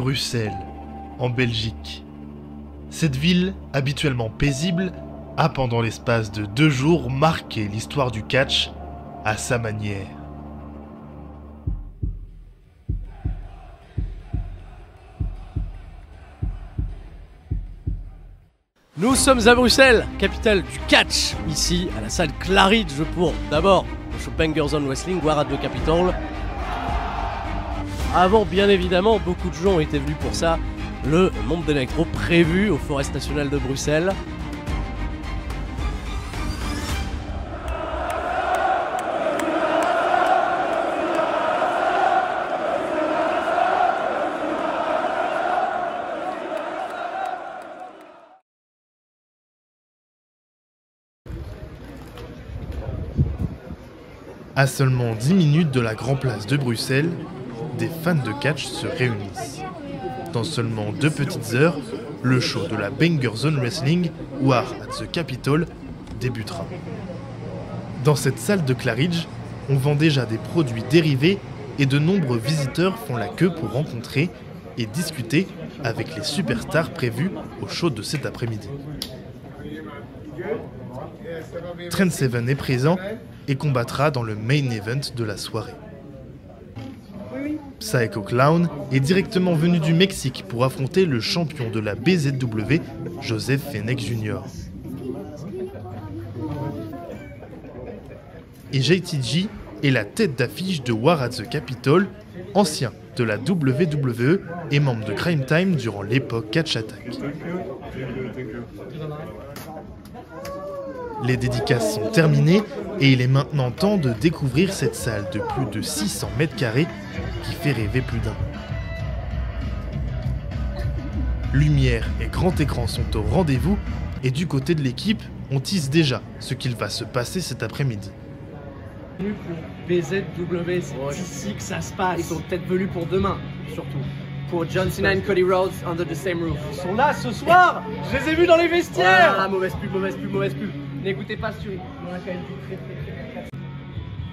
Bruxelles, en Belgique. Cette ville, habituellement paisible, a pendant l'espace de 2 jours marqué l'histoire du catch à sa manière. Nous sommes à Bruxelles, capitale du catch, ici à la salle Claridge pour d'abord le show Bangers on Wrestling, War at the Capitol. Avant, bien évidemment, beaucoup de gens ont été venus pour ça, le Monde d'Electro prévu au Forest National de Bruxelles. À seulement 10 minutes de la Grand Place de Bruxelles, des fans de catch se réunissent. Dans seulement 2 petites heures, le show de la Bangers on Wrestling, War at the Capitol, débutera. Dans cette salle de Claridge, on vend déjà des produits dérivés et de nombreux visiteurs font la queue pour rencontrer et discuter avec les superstars prévus au show de cet après-midi. Trent Seven est présent et combattra dans le main event de la soirée. Psycho Clown est directement venu du Mexique pour affronter le champion de la BZW, Joseph Fenech Jr. Et JTG est la tête d'affiche de War at the Capitol, ancien de la WWE et membre de Crime Time durant l'époque Catch Attack. Les dédicaces sont terminées et il est maintenant temps de découvrir cette salle de plus de 600 mètres carrés qui fait rêver plus d'un. Lumière et grand écran sont au rendez-vous et du côté de l'équipe, on tisse déjà ce qu'il va se passer cet après-midi. Pour BZW, c'est ici que ça se passe. Ils sont peut-être venus pour demain, surtout. Pour John Cena et Cody Rhodes under the same roof. Ils sont là ce soir. Je les ai vus dans les vestiaires. Ah, mauvaise pub, mauvaise pub, mauvaise pub. N'écoutez pas Suri. On a quand même dit très.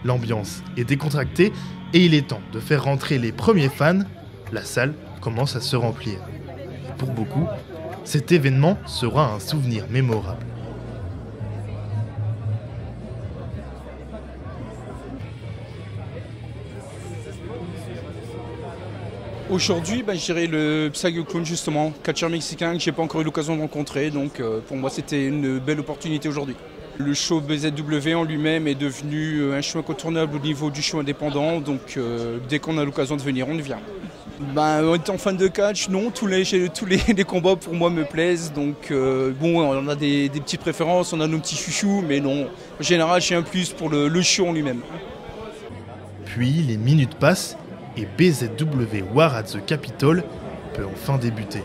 L'ambiance est décontractée et il est temps de faire rentrer les premiers fans. La salle commence à se remplir. Pour beaucoup, cet événement sera un souvenir mémorable. Aujourd'hui, je dirais le Psycho Clown justement, catcheur mexicain que j'ai pas encore eu l'occasion de rencontrer, donc pour moi c'était une belle opportunité aujourd'hui. Le show BZW en lui-même est devenu un show incontournable au niveau du show indépendant, donc dès qu'on a l'occasion de venir, on y vient. En étant fan de catch, non, tous les combats pour moi me plaisent, donc bon, on a des petites préférences, on a nos petits chouchous, mais non, en général j'ai un plus pour le show en lui-même. Puis les minutes passent et BZW War at the Capitol peut enfin débuter.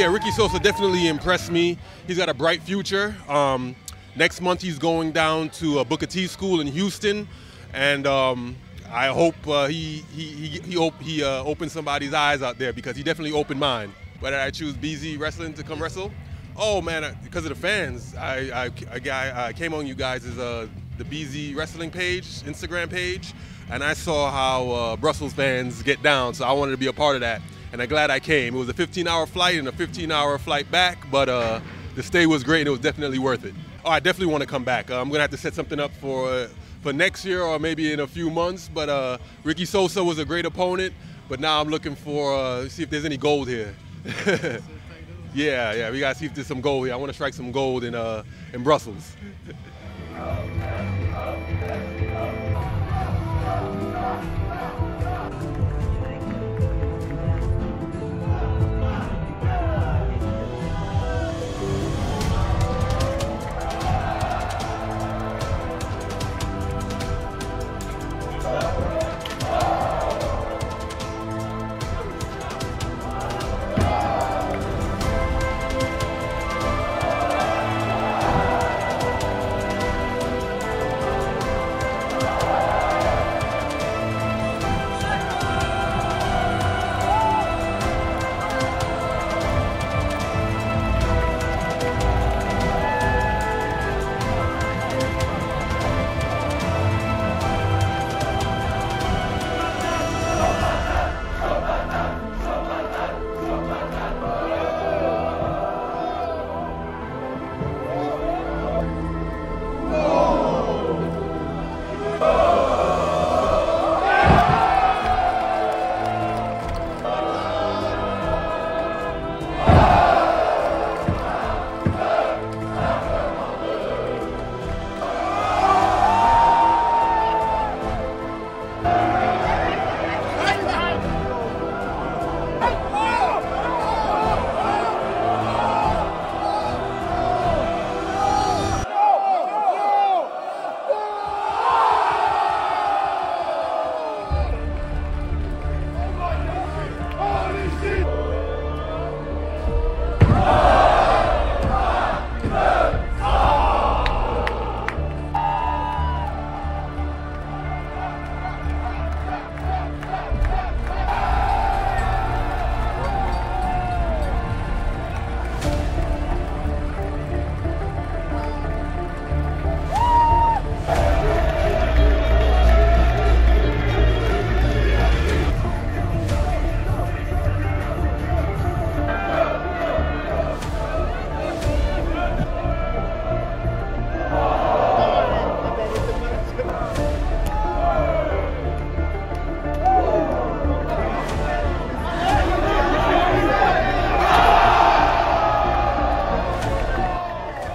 Yeah, Ricky Sosa definitely impressed me. He's got a bright future. Next month he's going down to Booker T School in Houston, and I hope he opens somebody's eyes out there, because he definitely opened mine. Why did I choose BZ Wrestling to come wrestle? Oh man, because of the fans. I came on you guys' the BZ Wrestling page, Instagram page, and I saw how Brussels fans get down, so I wanted to be a part of that. And I'm glad I came. It was a 15-hour flight and a 15-hour flight back, but the stay was great and it was definitely worth it. Oh, I definitely want to come back. I'm gonna have to set something up for next year or maybe in a few months. But Ricky Sosa was a great opponent. But now I'm looking for see if there's any gold here. yeah, we gotta see if there's some gold here. I want to strike some gold in Brussels.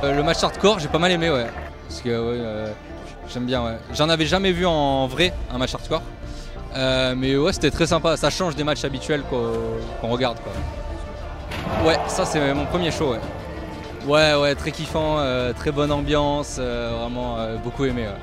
Le match hardcore, j'ai pas mal aimé, ouais. Parce que j'aime bien, ouais. J'en avais jamais vu en vrai un match hardcore. Mais ouais, c'était très sympa. Ça change des matchs habituels qu'on regarde, quoi. Ouais, ça c'est mon premier show, ouais. Ouais, très kiffant, très bonne ambiance, vraiment beaucoup aimé, ouais.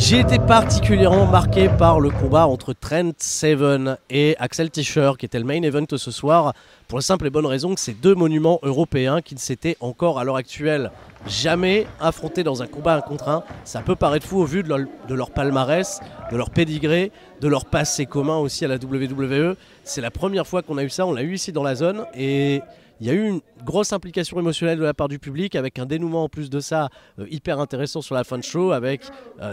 J'ai été particulièrement marqué par le combat entre Trent Seven et Axel Tischer, qui était le main event ce soir, pour la simple et bonne raison que c'est deux monuments européens qui ne s'étaient encore à l'heure actuelle jamais affrontés dans un combat 1 contre 1. Ça peut paraître fou au vu de leur palmarès, de leur pédigré, de leur passé commun aussi à la WWE. C'est la première fois qu'on a eu ça, on l'a eu ici dans la zone, et il y a eu une grosse implication émotionnelle de la part du public, avec un dénouement en plus de ça hyper intéressant sur la fin de show, avec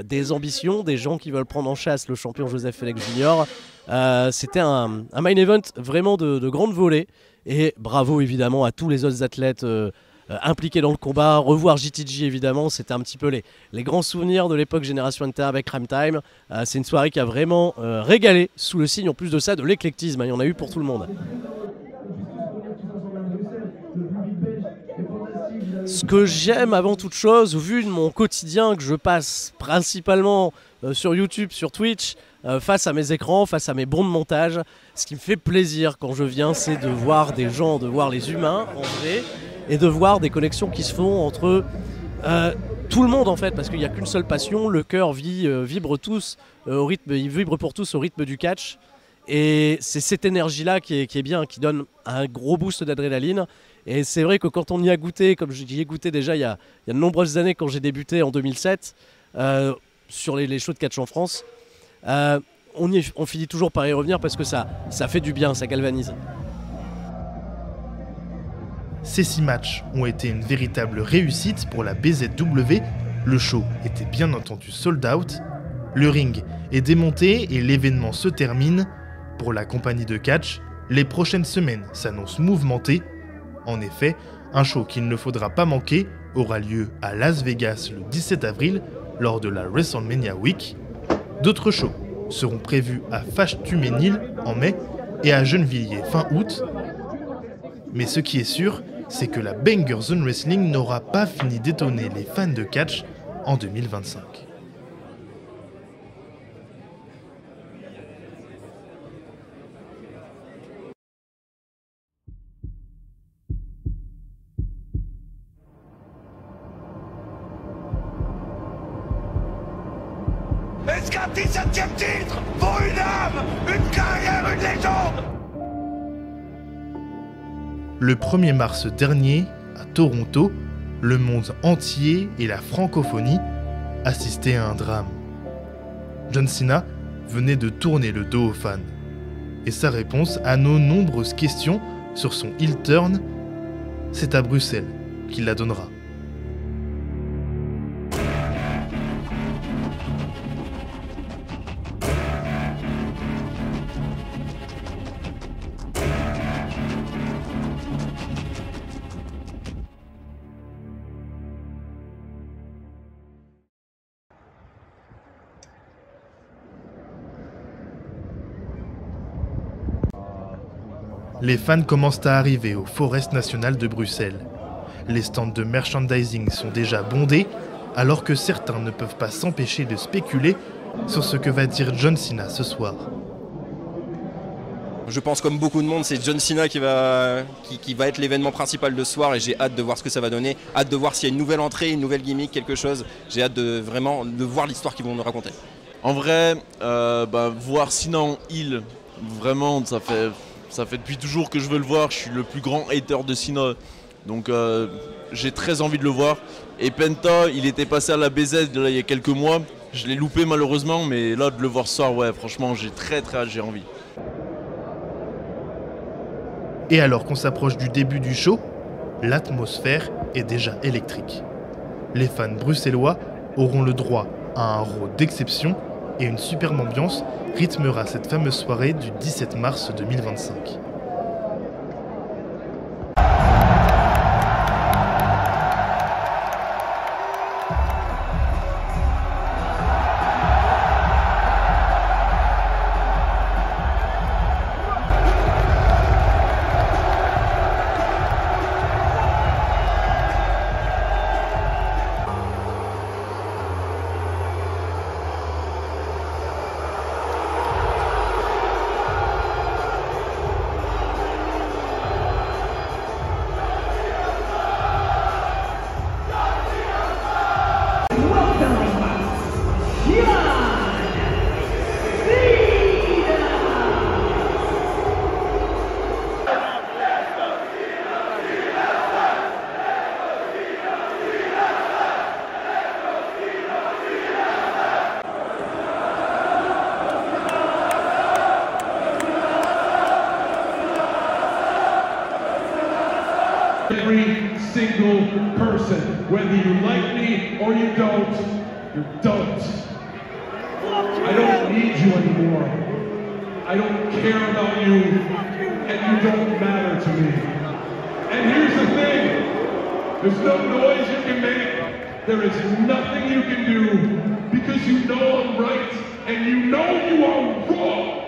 des ambitions, des gens qui veulent prendre en chasse le champion Joseph Félix Jr. C'était un main event vraiment de grande volée, et bravo évidemment à tous les autres athlètes impliqués dans le combat. Revoir JTG évidemment, c'était un petit peu les grands souvenirs de l'époque Génération NTA avec Crime Time. C'est une soirée qui a vraiment régalé, sous le signe en plus de ça de l'éclectisme, il y en a eu pour tout le monde. Ce que j'aime avant toute chose, au vu de mon quotidien que je passe principalement sur YouTube, sur Twitch, face à mes écrans, face à mes bons de montage, ce qui me fait plaisir quand je viens, c'est de voir des gens, de voir les humains en vrai, et de voir des connexions qui se font entre tout le monde en fait, parce qu'il n'y a qu'une seule passion, le cœur vibre tous au rythme, il vibre pour tous au rythme du catch. Et c'est cette énergie-là qui est bien, qui donne un gros boost d'adrénaline. Et c'est vrai que quand on y a goûté, comme j'y ai goûté déjà il y a de nombreuses années quand j'ai débuté en 2007, sur les shows de catch en France, on finit toujours par y revenir parce que ça fait du bien, ça galvanise. Ces 6 matchs ont été une véritable réussite pour la BZW. Le show était bien entendu sold out. Le ring est démonté et l'événement se termine. Pour la compagnie de catch, les prochaines semaines s'annoncent mouvementées. En effet, un show qu'il ne faudra pas manquer aura lieu à Las Vegas le 17 avril lors de la WrestleMania Week. D'autres shows seront prévus à Fâche-Tuménil en mai et à Gennevilliers fin août. Mais ce qui est sûr, c'est que la Banger Zone Wrestling n'aura pas fini d'étonner les fans de catch en 2025. Est-ce qu'un 17e titre vaut une âme, une carrière, une légende? Le 1er mars dernier, à Toronto, le monde entier et la francophonie assistaient à un drame. John Cena venait de tourner le dos aux fans. Et sa réponse à nos nombreuses questions sur son heel turn, c'est à Bruxelles qu'il la donnera. Les fans commencent à arriver au Forest National de Bruxelles. Les stands de merchandising sont déjà bondés, alors que certains ne peuvent pas s'empêcher de spéculer sur ce que va dire John Cena ce soir. Je pense comme beaucoup de monde, c'est John Cena qui va être l'événement principal de ce soir, et j'ai hâte de voir ce que ça va donner, hâte de voir s'il y a une nouvelle entrée, une nouvelle gimmick, quelque chose. J'ai hâte de voir l'histoire qu'ils vont nous raconter. En vrai, voir Cena en heel, vraiment ça fait depuis toujours que je veux le voir. Je suis le plus grand hater de Cena, donc j'ai très envie de le voir. Et Penta, il était passé à la BZ là, il y a quelques mois, je l'ai loupé malheureusement, mais là de le voir ce soir, ouais, franchement j'ai très hâte, j'ai envie. Et alors qu'on s'approche du début du show, l'atmosphère est déjà électrique. Les fans bruxellois auront le droit à un Raw d'exception et une superbe ambiance rythmera cette fameuse soirée du 17 mars 2025. Whether you like me or you don't, you don't. I don't need you anymore. I don't care about you, and you don't matter to me. And here's the thing, there's no noise you can make, there is nothing you can do, because you know I'm right, and you know you are wrong.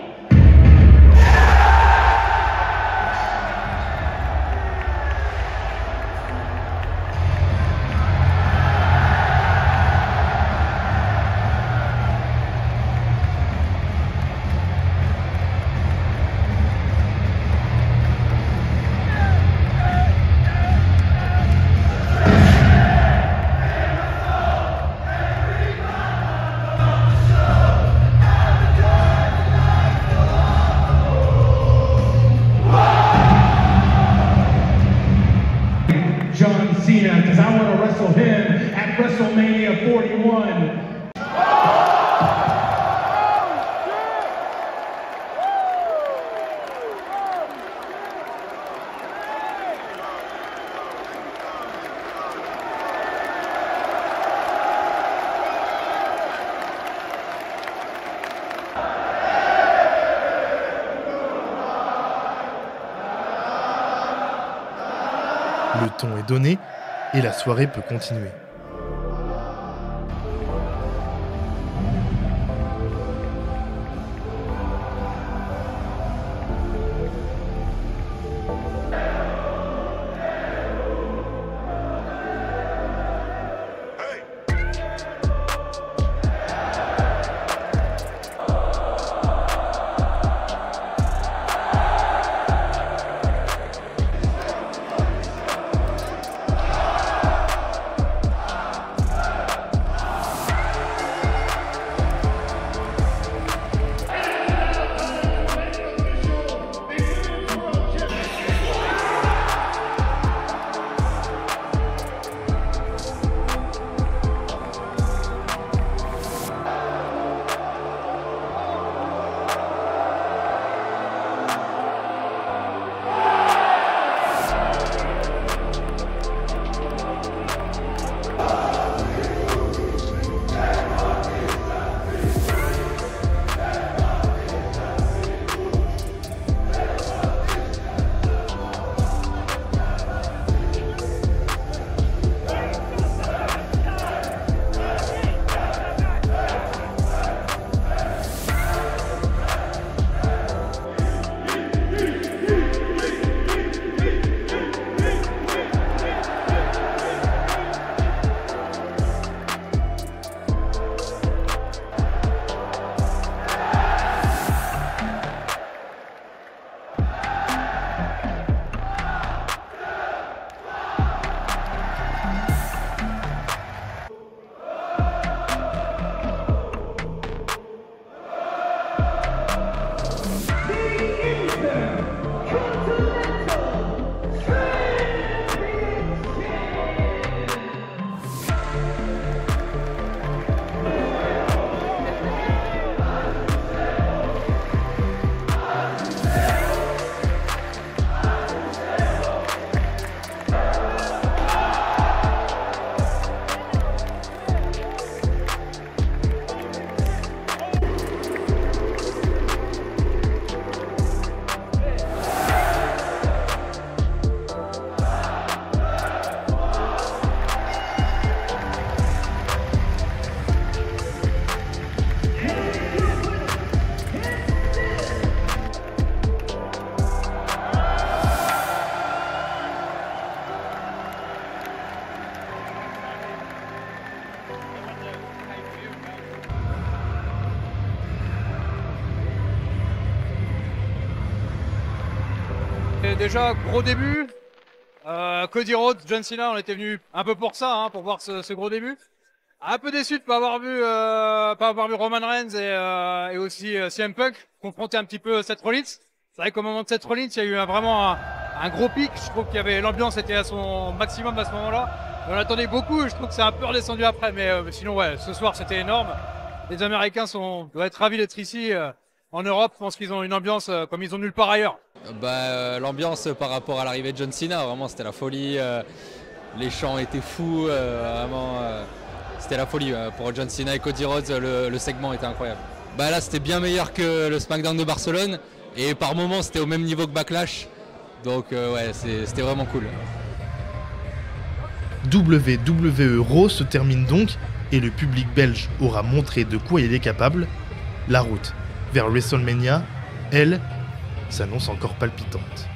John Cena, because I want to wrestle him at WrestleMania 41. Le ton est donné et la soirée peut continuer. Déjà, gros début. Cody Rhodes, John Cena, on était venu un peu pour ça, hein, pour voir ce gros début. Un peu déçu de pas avoir vu Roman Reigns et aussi CM Punk confronter un petit peu Seth Rollins. C'est vrai qu'au moment de Seth Rollins, il y a eu vraiment un gros pic. Je trouve qu'il y avait l'ambiance était à son maximum à ce moment-là. On attendait beaucoup. Je trouve que c'est un peu redescendu après, mais sinon ouais, ce soir c'était énorme. Les Américains doivent être ravis d'être ici. En Europe, je pense qu'ils ont une ambiance comme ils ont nulle part ailleurs. L'ambiance par rapport à l'arrivée de John Cena, vraiment c'était la folie. Les chants étaient fous, vraiment. C'était la folie pour John Cena et Cody Rhodes, le segment était incroyable. Bah là c'était bien meilleur que le SmackDown de Barcelone et par moments c'était au même niveau que Backlash. Donc ouais, c'était vraiment cool. WWE Raw se termine donc et le public belge aura montré de quoi il est capable. La route vers WrestleMania, elle, s'annonce encore palpitante.